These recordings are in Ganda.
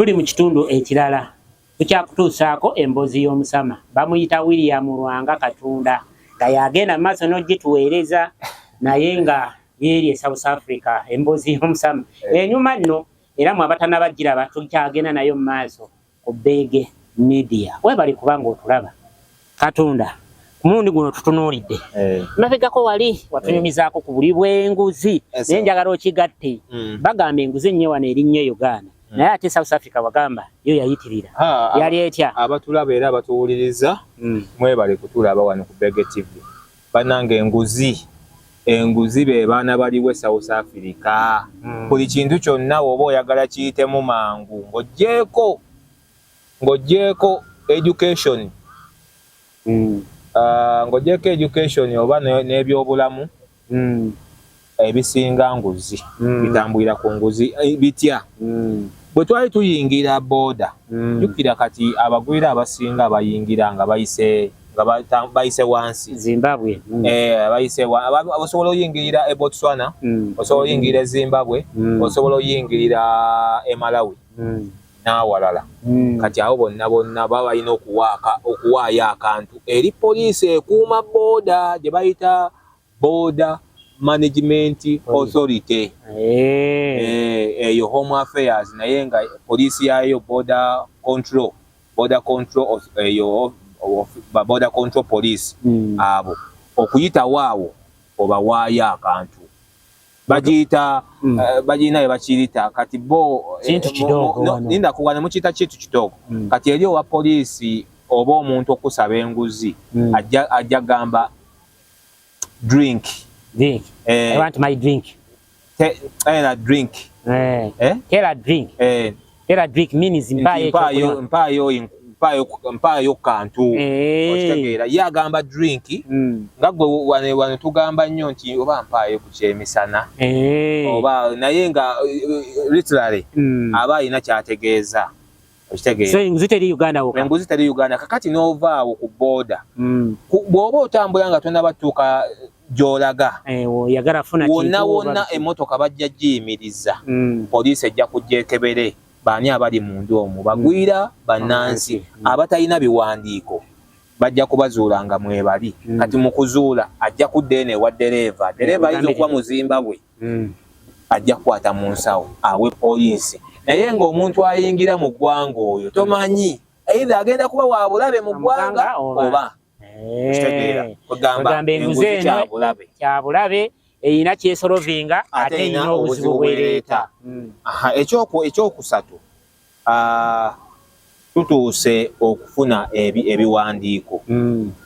tuli mu kitundu ekirala tukyakutuusaako emboozi y'omusama bamuyita William Lwanga Katunda nga yagenda mu maaso n'ogituweereza naye nga yeerye South Africa emboozi y'omusama enyuma nno era mu abatana bagiraba tukyagenda nayo mu maaso ku Bege Media webali kubanga otulaba Katunda ku mulundi guno tutunuulidde mabegako wali watunyumizaako ku buli bw'enguzi naye njagala okigatte bagamba enguzi ennyo wano erinnya Uganda naye ate South Africa wagamba yo yayitirira yali etya abatulaba era abatuwuliriza mwebale kutulaba wano ku Bege TV bannange enguzi be baana baliwe South Africa buli kintu kyonna oba oyagala kiyitemu mangu ng'oggyeko education ng'oggyeko education oba n'ebyobulamu ebisinga nguzi bitambulira ku nguzi bitya bwe twali tuyingira boda jukira kati abagwira abasinga abayingira nga bayise wansi Zimbabwe bayise osobola oyingirira e Botswana osobola oyingirira e Zimbabwe osobola oyingirira e Malawi n'awalala kati awo bonna baba balina okuwaayo akantu eri poliisi ekuuma boda gye bayita Border Management Authority eyo Home Affairs naye nga poliisi yayo Border Control Border Control Police abo okuyita waawo oba waayo akantu bagiyita bagina bakirita kati bo kintu kidogo ninda kuwana mukita kintu kidogo kati eri owa poliisi oba omuntu okusaba enguzi ajja gamba drink I want my drink drink Tera drink means mpayo kantu okitegeera yagamba drink nga gwe wano tugamba nnyo nti oba mpayo ku kyemisana oba naye nga literally aba alina kyategeeza okitegeera so enguzi teri Uganda kakati n'ovaawo ku boda bw'oba otambula nga tonna batuuka gy'olaga wonna emmotoka bajja giyimiriza poliisi ejja kujja ekebere baani abali mundu omwo bagwira bannansi abatalina biwandiiko bajja kubazuula nga mwebali kati mu kuzuula ajja kudda eno ewa dereeva ayinza okuba mu Zimbabwe ajja kukwata mu nsawo awe poliisi naye ng'omuntu ayingira mu ggwanga oyo tomanyi either agenda kuba wa bulabe mu ggwanga oba kugamba enguzi eno kyabulabe eyina kyesolovinga ate eyina obuzibu bwereeta ekyokusatu tutuuse okufuna ebiwandiiko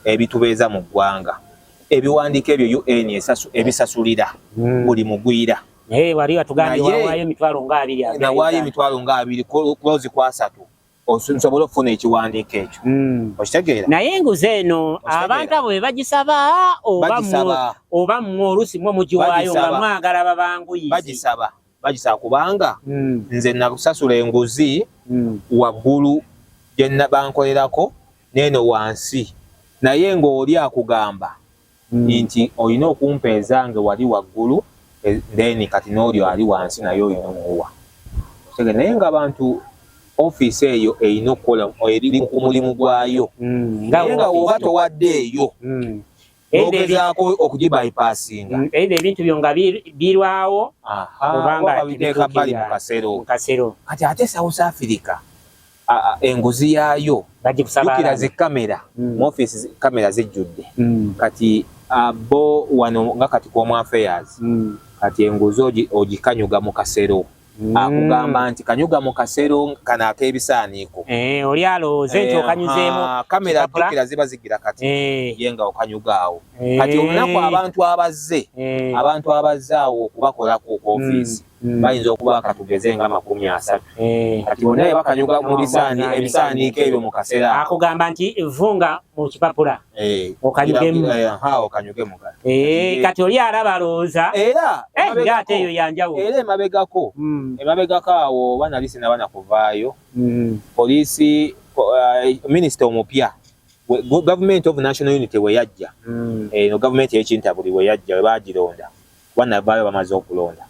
ebitubeeza mu ggwanga ebiwandiiko ebyo UN ebisasulira buli mugwira wali watugambye wawaayo emitwalo nga 20 kulozi kwa 3 nsobola okufuna ekiwandiiko ekyo okitegeera naye enguzi eno abantu abo bebagisaba oba mmwe oluusi mwe mugiwaayo nga mwagala babanguyizi bagisaba kubanga nze nakusasula enguzi waggulu gye bankolerako n'eno wansi naye ng'oli akugamba nti olina okumpeeza nga wali waggulu then kati n'olyo ali wansi naye olina omuwa naye ng'abantu office eyo eyina okukola eri ku mulimu gwayo naye nga oba towaddeeyo n'ogezaako okugibypassinga ebintu byo nga birwawo obanga biteeka bbali mu kasero kati ate South Africa enguzi yaayo jukira zikamera mu office kamera zijjudde kati bo wano nga kati Home Affairs kati enguzi ogikanyuga mu kasero akugamba nti kanyuga mu kasero kana ak'ebisaaniiko oli alowooze nti okanyuzeemu kamera jjukira ziba zigira kati yenga okanyugaawo kati olunaku abantu abazze awo okubakolako ku ofiisi bayinza okuba katugeze nga 30 kati bonna bakanyuga mu ebisaaniiko ebyo mu kasera akugamba nti vunga mu kipapula okanyugemu kati oli alaba alowooza era ate eyo yanjawulo era emabegako awo banali sinaba nakuvaayo poliisi minisita omupya Government of National Unity we yajja no government y'ekintabuli we yajja we bagironda bana bayo bamaze okulonda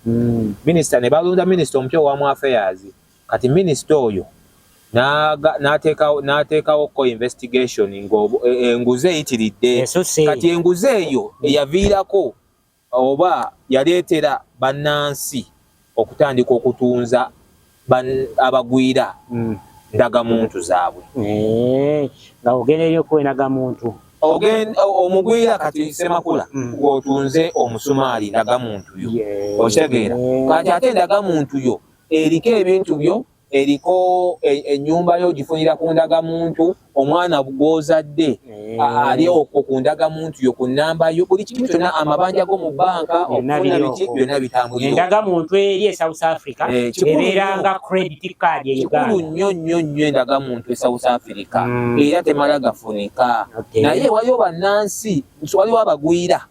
minister ne balonda minister omupya wa Home Affairs kati minisita oyo n'ateekawo ko investigation ng'enguzi eyitiridde. Kati enguzi eyo eyaviirako oba yaleetera bannansi okutandika okutunza abagwira ndagamuntu zaabwe. Nga ogenda eri okuwa endagamuntu omugwira kati Ssemakula ng'otunze omusumaali ndagamuntu yo okitegeera. Kati ate endagamuntu yo eriko ebintu byo, eriko ennyumba yo gifunira ku ndagamuntu, omwana gw'ozadde ali okwo ku ndagamuntu yo, ku nnamba yo, buli kimu kyonna, amabanja go mu bbanka, okufuna biki byonna bitambulira. Endagamuntu eri e South Africa ebeeranga credit card e Uganda. Kikulu nnyo endagamuntu e South Africa era temala gafunika. Naye waliwo bannansi, waliwo abagwira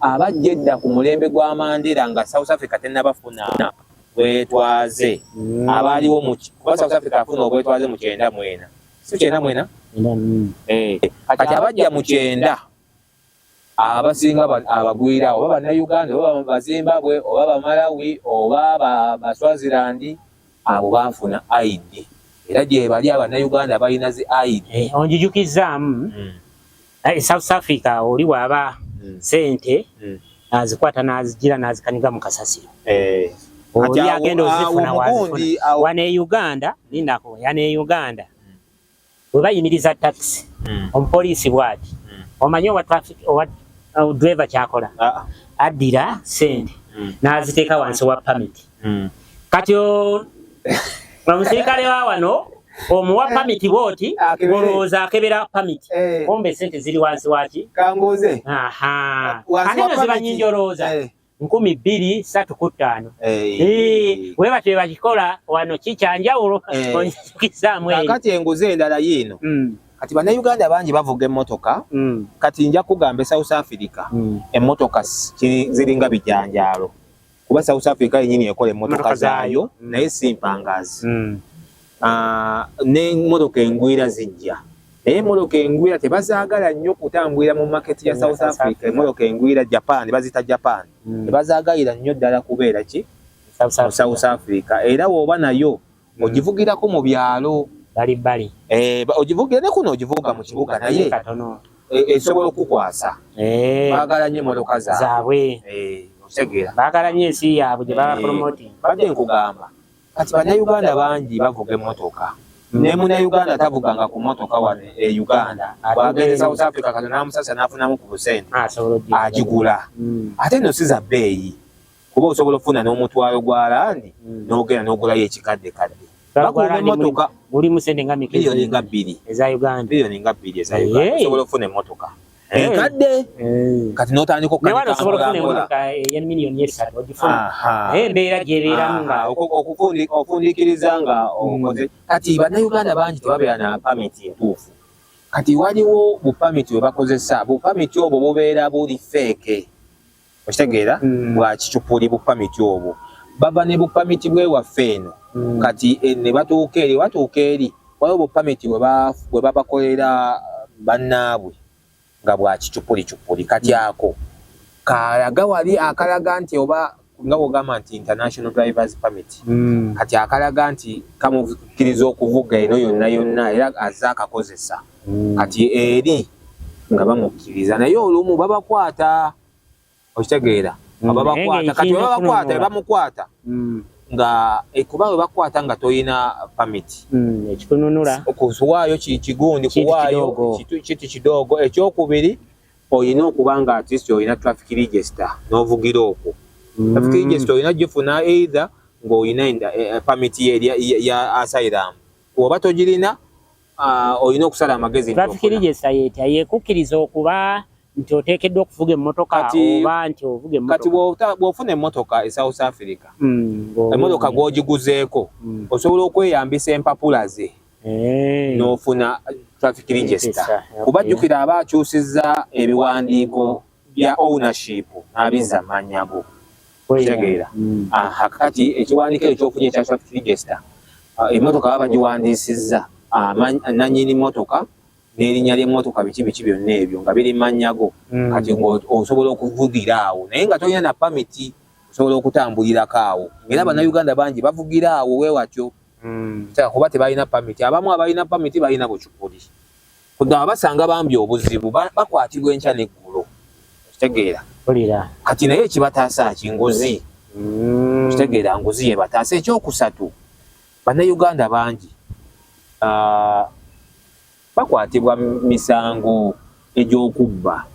abajja edda ku mulembe gwa Mandela nga South Africa tennabafuna bwetwaze abaaliwo kuba South Africa afuna obwetwaze mu 90 si 90 kati abajja mu 90 abasinga abagwira oba Bannayuganda oba Bazimbabwe oba Bamalawi oba Baswaziland abo bafuna ID era gye bali Abannayuganda balina zi ID. Onjijukizaamu South Africa oli waaba sente azikwata n'azigira n'azikaniga mu kasasiro. Oli agenda ozifuna wazifuna. Wane Uganda, nindako, yane Uganda. Webayimiriza taxi. Omupoliisi bwati. Omanyi wa traffic owa driver kyakola. Addira sente. N'aziteeka wansi wa permit. Kati omusirikale wa wano omuwa permit bwoti olowooza akebera permit. Ombe sente ziri wansi waki? Kanguze. Ate no ziba nnyingi olowooza. 2,235. Weba tebakikola wano kikyanjawulo onjukizaamu eyo. Kati enguzi endala yiino. Kati Bannayuganda bangi bavuga emmotoka. Kati nja kugamba South Africa emmotoka ziringa bijanjaalo. Kuba South Africa yennyini ekola emmotoka zaayo naye si mpangazi. N'emmotoka engwira zijja. Naye emmotoka engwira tebazaagala nnyo kutambulira mu market ya South Africa. Emmotoka engwira Japan bazita Japan. Tebazaagalira nnyo ddala kubeera ki South Africa. Era bw'oba nayo ogivugirako mu byalo bali. Ogivugira ne kuno ogivuga mu kibuga naye esobola okukwasa. Baagala nnyo emmotoka zaabwe. Otegeera. Baagala nnyo ensi yaabwe gye baba promoting. Badde nkugamba. Kati Bannayuganda bangi bavuga emmotoka. Ne Munnayuganda tavuganga ku mmotoka wano e Uganda. Bwagenda South Africa kati n'amusasa n'afunamu ku busente. Agigula. Ate no si za bbeeyi. Kuba osobola okufuna n'omutwalo gwa landi n'ogenda n'ogulayo ekikaddekadde. Bagula emmotoka buli musente nga mikiri. Miliyoni nga 2 eza Uganda. Miliyoni nga 2 eza Uganda. Osobola okufuna emmotoka. Enkadde. Kati n'otandika okukanika. Ne wano osobola okufuna emmotoka eya miliyoni 3 ogifuna. Embeera gy'ebeeramu nga okufundikiriza nga okoze. Kati Bannayuganda bangi tebabeera na pamiti entuufu. Kati waliwo bupamiti bwe bakozesa. Bupamiti obwo bubeera buli feeke. Okitegeera? Bwa kicupuli bupamiti obwo. Baba ne bupamiti bwewaffe eno. Kati ne batuuka eri waliwo bupamiti bwe babakolera bannaabwe nga bwa kicupuli. Kati ako kalaga wali akalaga nti oba nga bw'ogamba nti international drivers permit. Kati akalaga nti kamukkiriza okuvuga eno yonna era azze akakozesa. Kati eri nga bamukkiriza naye olumu babakwata. Okitegeera? Kati bamukwata nga kuba we bakwata nga toyina permit. Ekikununula. Okuwaayo kigundi kuwaayo kiti kidogo. Ekyokubiri oyina okuba nga at least oyina traffic register n'ovugira okwo. Traffic register oyina gifuna either ng'oyina permit ya asylum. Oba togirina oyina okusala amagezi. Traffic register yekukkiriza okuba nti oteekeddwa okuvuga emmotoka oba nti ovuga emmotoka. Kati bw'ofuna emmotoka e South Africa emmotoka gw'ogiguzeeko osobola okweyambisa empapula ze n'ofuna traffic register. Kuba jjukira aba akyusizza ebiwandiiko bya ownership n'abizza amannya go. Kitegeera? Kati ekiwandiiko ekyofunye ekya traffic register emmotoka baba bagiwandiisizza nannyini mmotoka n'erinnya ly'emmotoka biki byonna ebyo nga biri mannya go. Kati osobola okuvugira awo naye nga tolina na pamiti. osobola okutambulirako awo era bannayuganda bangi bavugira awo weewatyo kuba tebalina pamiti abamu abalina pamiti balina bucukuli kugamba basanga bambi obuzibu bakwatibwa enkya n'eggulo kitegeera kati naye ekibataasa kinguzi kitegeera nguzi yebataasa ekyokusatu bannayuganda bangi bakwatibwa misango egy'okubba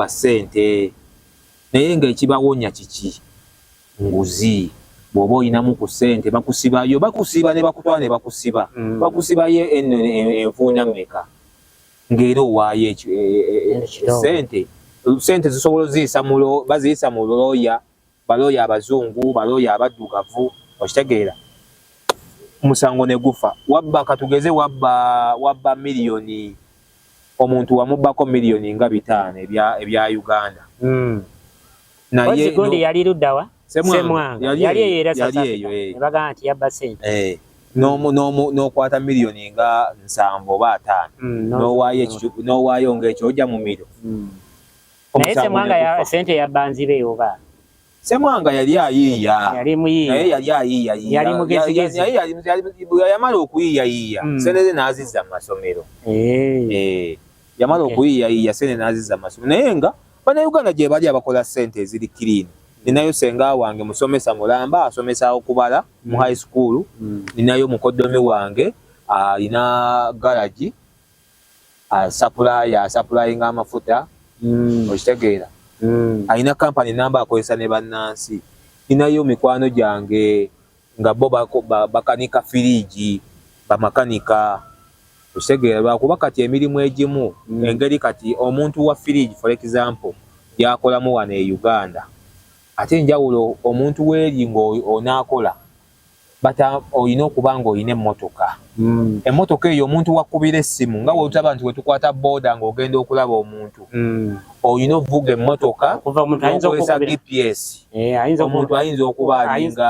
ssente naye ng'ekibawonya kiki nguzi bw'oba oyinamu ku ssente bakusibayo bakusiba ne bakutwala ne bakusibayo enfuuna mmeka ng'era owaayo ssente zisobola baziyisa mu balooya abazungu balooya abaddugavu okitegeera omusango ne gufa wabba katugeze wabba miliyoni omuntu wamubbako miliyoni nga 5 ebya Uganda naye gundi yali luddawa Semwanga yali eyo nebaga nti yabba ssente n'okwata miliyoni nga 7 oba 5 n'owaayo ng'ekyo ojja mu miro naye Semwanga ssente yabba nzibe oba Semwanga yali ayiiya naye yali ayiiya yali mugezigezi yamala okuyiiya ssente ze n'azizza mu masomero yamala okuyiiya ssente n'azizza mu masomero naye nga bannayuganda gye bali abakola ssente eziri clean ninayo senga wange musomesa mulamba asomesa okubala mu high school ninayo mukoddomi wange alina garage supplying amafuta okitegeera alina company namba akozesa ne bannansi ninayo mikwano gyange nga bo bakanika firiji bamakanika okitegeera lwakuba kati emirimu egimu engeri kati omuntu wa firiji for example yakolamu wano e Uganda ate njawulo omuntu weeri ng'onaakola olina okuba ng'olina emmotoka emmotoka eyo omuntu wakubira essimu nga weotaba nti wetukwata booda ng'ogenda okulaba omuntu olina okuvuga emmotoka n'okozesa GPS omuntu ayinza okuba alinga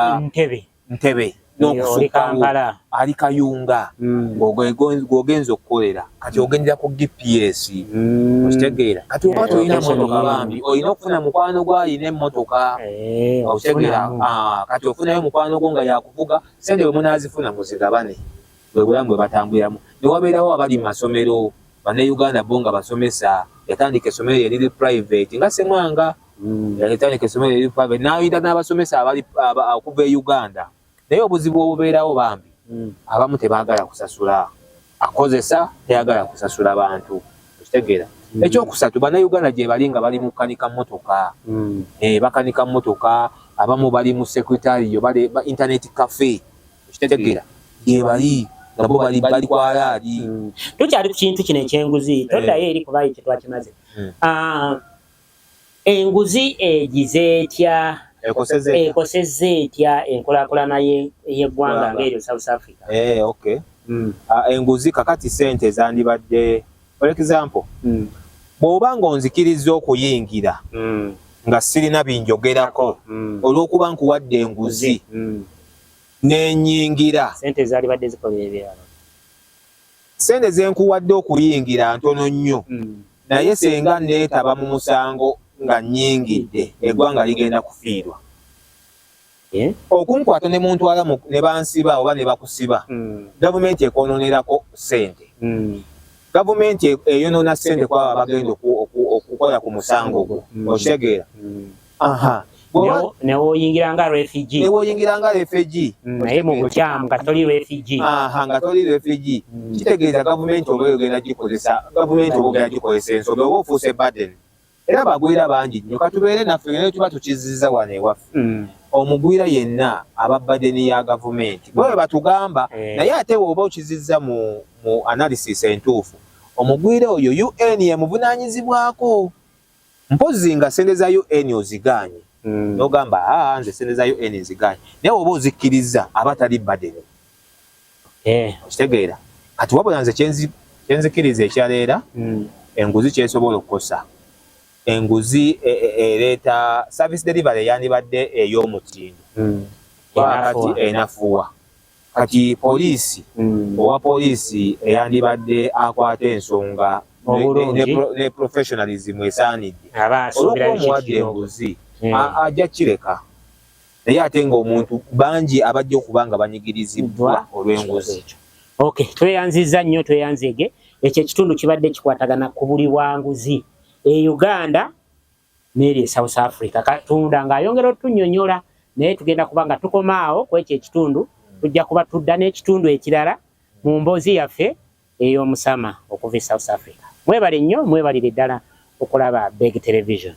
Ntebe n'okusukkawo ali Kayunga ng'ogenza okukolera kati ogendera ku GPS okitegeera kati oba tolina mmotoka bambi olina okufuna mukwano gw'alina emmotoka okitegeera kati ofunayo mukwano gwo nga yakuvuga ssente bwe munaazifuna muzigabane bwe bulamu bwe batambuliramu ne wabeerawo abali mu masomero bannayuganda bo nga basomesa yatandika essomero eriri private nga Semwanga yatandika essomero eriri private n'ayita n'abasomesa okuva e Uganda naye obuzibu obubeerawo bambi abamu tebaagala kusasula akozesa teyagala kusasula bantu okitegeera ekyokusatu bannayuganda gye bali nga bali mu kukanika mmotoka bakanika mmotoka abamu bali mu secretariyo ba internet cafe okitegeera gye bali nabo bali kwalaali tukyali ku kintu kino ekyenguzi toddayo eri kubayo kye twakimaze enguzi egize etya ekosezza etya enkulaakulana y'eggwanga ng'eryo South Africa enguzi kakati ssente zandibadde for example bw'oba ng'onzikiriza okuyingira nga sirina binjogerako olw'okuba nkuwadde enguzi n'enyingira ssente zaalibadde zikolera ebirala ssente ze nkuwadde okuyingira ntono nnyo naye senga neetaba mu musango nga nnyingidde eggwanga ligenda kufiirwa okunkwata ne muntwala ne bansiba oba ne bakusiba gavumenti ekoononerako ssente gavumenti eyonoona ssente kwaba bagenda okukola ku musango gwo okitegeera newoyingira nga refugee naye mu bukyamu nga toli refugee kitegeeza gavumenti oba ogenda gikozesa gavumenti oba ogenda gikozesa ensobi oba ofuuse baden era bagwira bangi nnyo katubeere naffe naye tuba tukizizza wano ewaffe omugwira yenna aba badeni ya gavumenti bwe batugamba naye ate woba okizizza mu analysis entuufu omugwira oyo UN yemuvunaanyizibwako mpozi nga ssente za UN oziganye n'ogamba nze ssente za UN nziganye naye woba ozikkiriza aba tali badeni okitegeera kati wabula nze kyenzikiriza ekyaleera enguzi kyesobola okukosa enguzi ereeta service delivery yandibadde ey'omutindo kati enafuwa kati poliisi owa poliisi eyandibadde akwata ensonga ne professionalism esaanidde olw'okuba omuwadde enguzi ajja kireka naye ate ng'omuntu bangi abajja okubanga banyigirizibwa olw'enguzi. Okay, tweyanziza nnyo tweyanzege ekyo ekitundu kibadde kikwatagana ku buli bwanguzi Uganda n'eri South Africa. Katonda ng'ayongera otunnyonnyola naye tugenda kubanga tukomaawo ku ekyo ekitundu tujja kuba tudda n'ekitundu ekirala mu mboozi yaffe ey'omusama okuva e South Africa. Mwebale nnyo, mwebalire ddala okulaba Beg Television.